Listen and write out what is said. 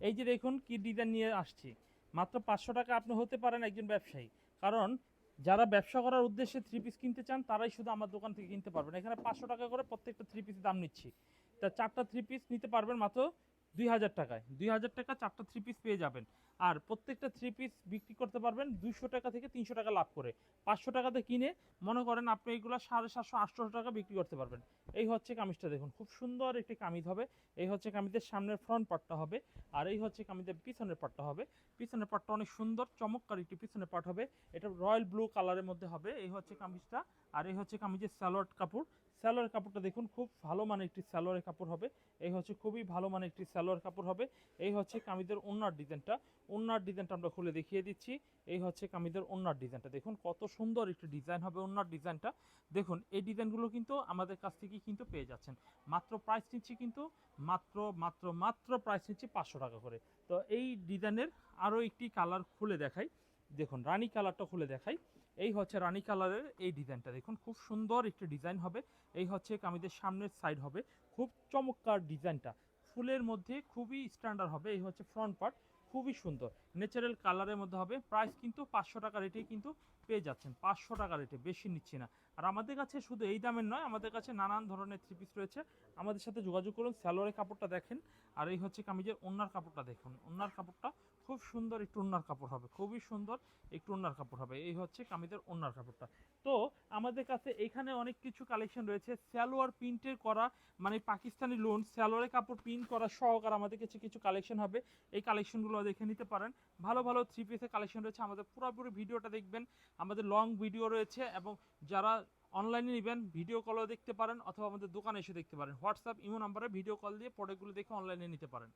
এই যে দেখুন কি ডিজাইন নিয়ে আসছি, মাত্র 500 টাকা আপনি হতে পারেন একজন ব্যবসায়ী। কারণ যারা ব্যবসা করার উদ্দেশ্যে থ্রি পিস কিনতে চান তারাই শুধু আমার দোকান থেকে কিনতে পারবেন। এখানে 500 টাকা করে প্রত্যেকটা থ্রি পিসের দাম নিচ্ছি। তা 4টা থ্রি পিস নিতে পারবেন মাত্র 2000 টাকায়। 2000 টাকা 4টা থ্রি পিস পেয়ে যাবেন। আর প্রত্যেকটা থ্রি পিস বিক্রি করতে পারবেন 200 টাকা থেকে 300 টাকা লাভ করে। 500 টাকাতে কিনে মনে করেন আপনি এইগুলো 750 800 টাকা বিক্রি করতে পারবেন। এই হচ্ছে কামিজটা দেখুন, খুব সুন্দর একটি কামিজ হবে। এই হচ্ছে কামিজের সামনের ফ্রন্ট পার্টটা হবে। আর এই হচ্ছে কামিজের পিছনের পার্টটা হবে। পিছনের পার্টটা অনেক সুন্দর চমৎকার একটি পিছনের পার্ট হবে। এটা রয়্যাল ব্লু কালারের মধ্যে হবে। এই হচ্ছে কামিজটা। আর এই হচ্ছে কামিজের সালোয়ার কাপড়। সালোয়ার কাপড়টা দেখুন, খুব ভালো মানের একটি সালোয়ারের কাপড় হবে। এই হচ্ছে খুবই ভালো মানের একটি সালোয়ার কাপড় হবে। এই হচ্ছে কামিজের ওড়নার ডিজাইনটা। ওড়নার ডিজাইনটা আমরা খুলে দেখিয়ে দিচ্ছি। এই হচ্ছে কামিজের ওড়নার ডিজাইনটা দেখুন, কত সুন্দর একটি ডিজাইন হবে ওড়নার ডিজাইনটা। দেখুন এই ডিজাইনগুলো কিন্তু আমাদের কাছ থেকে কিন্তু পেয়ে যাচ্ছেন। মাত্র প্রাইস নিচ্ছি কিন্তু মাত্র মাত্র মাত্র প্রাইস নিচ্ছি 500 টাকা করে। তো এই ডিজাইনের আরও একটি কালার খুলে দেখাই। দেখুন রানী কালারটা খুলে দেখাই। এই হচ্ছে রানী কালারের এই ডিজাইনটা দেখুন, খুব সুন্দর একটি ডিজাইন হবে। এই হচ্ছে কামিজের সামনের সাইড হবে, খুব চমৎকার ডিজাইনটা ফুলের মধ্যে খুবই স্ট্যান্ডার্ড হবে। এই হচ্ছে ফ্রন্ট পার্ট, খুবই সুন্দর ন্যাচারাল কালারের মধ্যে হবে। প্রাইস কিন্তু 500 টাকা রেটেই কিন্তু পেয়ে যাচ্ছেন, 500 টাকা রেটে, বেশি নিচ্ছি না। আর আমাদের কাছে শুধু এই দামের নয়, আমাদের কাছে নানান ধরনের থ্রি পিস রয়েছে। আমাদের সাথে যোগাযোগ করুন। সালোয়ারের কাপড়টা দেখেন। আর এই হচ্ছে কামিজের ওড়নার কাপড়টা দেখুন, ওড়নার কাপড়টা খুব সুন্দর একটু ওড়নার কাপড় হবে, খুবই সুন্দর একটু ওড়নার কাপড় হবে। এই হচ্ছে কামিজের ওড়নার কাপড়টা। তো আমাদের কাছে এখানে অনেক কিছু কালেকশন রয়েছে সালোয়ার প্রিন্টের করা, মানে পাকিস্তানি লোন সালোয়ারের কাপড় প্রিন্ট করা সহকারে আমাদের কাছে কিছু কালেকশন হবে। এই কালেকশনগুলো দেখে নিতে পারেন। ভালো ভালো থ্রি পিসের কালেকশন রয়েছে। আমাদের পুরোপুরি ভিডিওটা দেখবেন, আমাদের লং ভিডিও রয়েছে। এবং যারা অনলাইনে নেবেন ভিডিও কলও দেখতে পারেন, অথবা আমাদের দোকানে এসে দেখতে পারেন। হোয়াটসঅ্যাপ ইমো নাম্বারে ভিডিও কল দিয়ে প্রোডাক্টগুলো দেখে অনলাইনে নিতে পারেন।